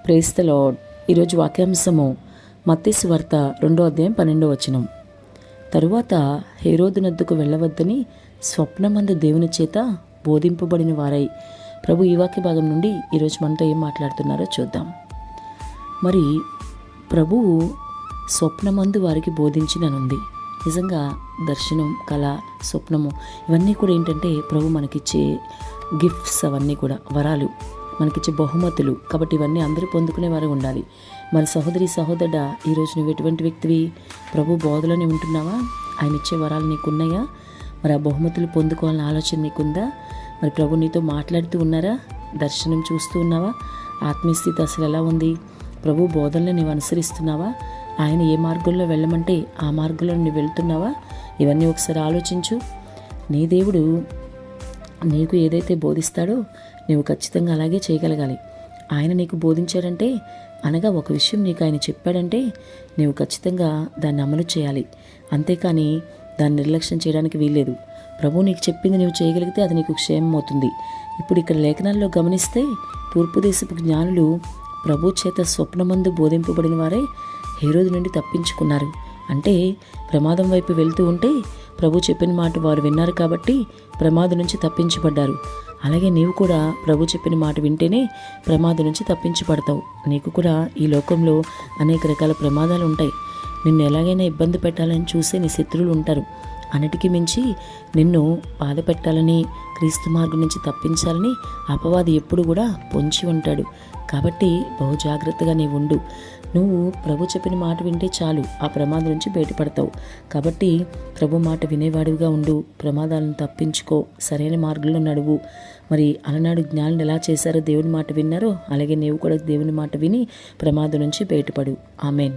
Praise the lord. ఈరోజు వాక్యాంశము మత్తయి సువార్త 2:12. తరువాత హేరోదునొద్దకు వెళ్ళవద్దని స్వప్నమందు దేవుని చేత బోధింపబడిన వారై. ప్రభు ఈ వాక్య భాగం నుండి ఈరోజు మనతో ఏం మాట్లాడుతున్నారో చూద్దాం. మరి ప్రభువు స్వప్నమందు వారికి బోధించిననుంది. నిజంగా దర్శనం, కళ, స్వప్నము ఇవన్నీ కూడా ఏంటంటే ప్రభు మనకిచ్చే గిఫ్ట్స్, అవన్నీ కూడా వరాలు, మనకిచ్చే బహుమతులు. కాబట్టి ఇవన్నీ అందరూ పొందుకునేవారు ఉండాలి. మరి సహోదరి, సహోదరుడా, ఈరోజు నువ్వు ఎటువంటి వ్యక్తివి? ప్రభు బోధలోనే ఉంటున్నావా? ఆయన ఇచ్చే వరాలు నీకున్నాయా? మరి ఆ బహుమతులు పొందుకోవాలన్న ఆలోచన నీకుందా? మరి ప్రభు నీతో మాట్లాడుతూ ఉన్నారా? దర్శనం చూస్తూ ఉన్నావా? ఆత్మీయస్థితి అసలు ఎలా ఉంది? ప్రభు బోధనలో నీవు అనుసరిస్తున్నావా? ఆయన ఏ మార్గంలో వెళ్ళమంటే ఆ మార్గంలో నువ్వు వెళ్తున్నావా? ఇవన్నీ ఒకసారి ఆలోచించు. నీ దేవుడు నీకు ఏదైతే బోధిస్తాడో నువ్వు ఖచ్చితంగా అలాగే చేయగలగాలి. ఆయన నీకు బోధించాడంటే, అనగా ఒక విషయం నీకు ఆయన చెప్పాడంటే నువ్వు ఖచ్చితంగా దాన్ని అమలు చేయాలి. అంతేకాని దాన్ని నిర్లక్ష్యం చేయడానికి వీల్లేదు. ప్రభు నీకు చెప్పింది నువ్వు చేయగలిగితే అది నీకు క్షేమం అవుతుంది. ఇప్పుడు ఇక్కడ లేఖనాల్లో గమనిస్తే తూర్పు దేశపు జ్ఞానులు ప్రభు చేత స్వప్నమందు బోధింపబడిన వారే హేరోదు నుండి తప్పించుకున్నారు. అంటే ప్రమాదం వైపు వెళ్తూ ఉంటే ప్రభు చెప్పిన మాట వారు విన్నారు కాబట్టి ప్రమాదం నుంచి తప్పించబడ్డారు. అలాగే నీవు కూడా ప్రభు చెప్పిన మాట వింటేనే ప్రమాదం నుంచి తప్పించబడతావు. నీకు కూడా ఈ లోకంలో అనేక రకాల ప్రమాదాలు ఉంటాయి. నిన్ను ఎలాగైనా ఇబ్బంది పెట్టాలని చూసే నీ శత్రువులు ఉంటారు. అన్నిటికీ మించి నిన్ను బాధ పెట్టాలని, క్రీస్తు మార్గం నుంచి తప్పించాలని అపవాది ఎప్పుడు కూడా పొంచి ఉంటాడు. కాబట్టి బహు జాగ్రత్తగా నీవు ఉండు. నువ్వు ప్రభు చెప్పిన మాట వింటే చాలు, ఆ ప్రమాదం నుంచి బయటపడతావు. కాబట్టి ప్రభు మాట వినేవాడివిగా ఉండు. ప్రమాదాలను తప్పించుకో, సరైన మార్గంలో నడువు. మరి అలనాడు జ్ఞానులు ఎలా చేశారో, దేవుని మాట విన్నారో, అలాగే నీవు కూడా దేవుని మాట విని ప్రమాదం నుంచి బయటపడు. ఆమెన్.